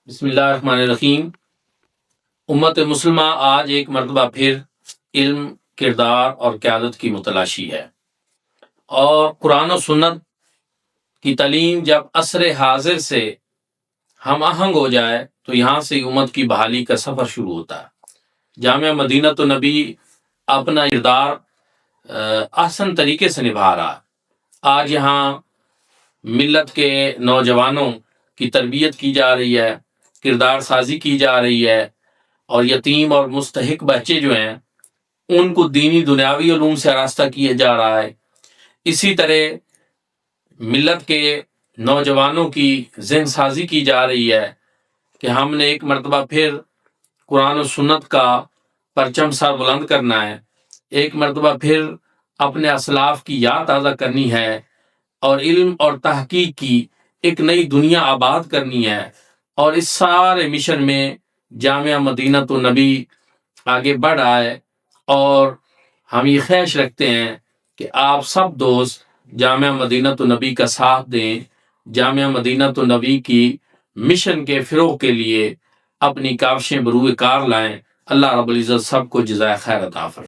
بسم اللہ الرحمن الرحیم۔ امت مسلمہ آج ایک مرتبہ پھر علم، کردار اور قیادت کی متلاشی ہے، اور قرآن و سنت کی تعلیم جب عصر حاضر سے ہم آہنگ ہو جائے تو یہاں سے امت کی بحالی کا سفر شروع ہوتا ہے۔ جامعہ مدینہ النبی اپنا کردار احسن طریقے سے نبھا رہا ہے۔ آج یہاں ملت کے نوجوانوں کی تربیت کی جا رہی ہے، کردار سازی کی جا رہی ہے، اور یتیم اور مستحق بچے جو ہیں ان کو دینی دنیاوی علوم سے آراستہ کیا جا رہا ہے۔ اسی طرح ملت کے نوجوانوں کی ذہن سازی کی جا رہی ہے کہ ہم نے ایک مرتبہ پھر قرآن و سنت کا پرچم سر بلند کرنا ہے، ایک مرتبہ پھر اپنے اسلاف کی یاد تازہ کرنی ہے، اور علم اور تحقیق کی ایک نئی دنیا آباد کرنی ہے۔ اور اس سارے مشن میں جامعہ مدینہ النبی آگے بڑھ رہا ہے، اور ہم یہ خواہش رکھتے ہیں کہ آپ سب دوست جامعہ مدینہ النبی کا ساتھ دیں، جامعہ مدینہ النبی کی مشن کے فروغ کے لیے اپنی کاوشیں بروئے کار لائیں۔ اللہ رب العزت سب کو جزائے خیر عطا فرمائے۔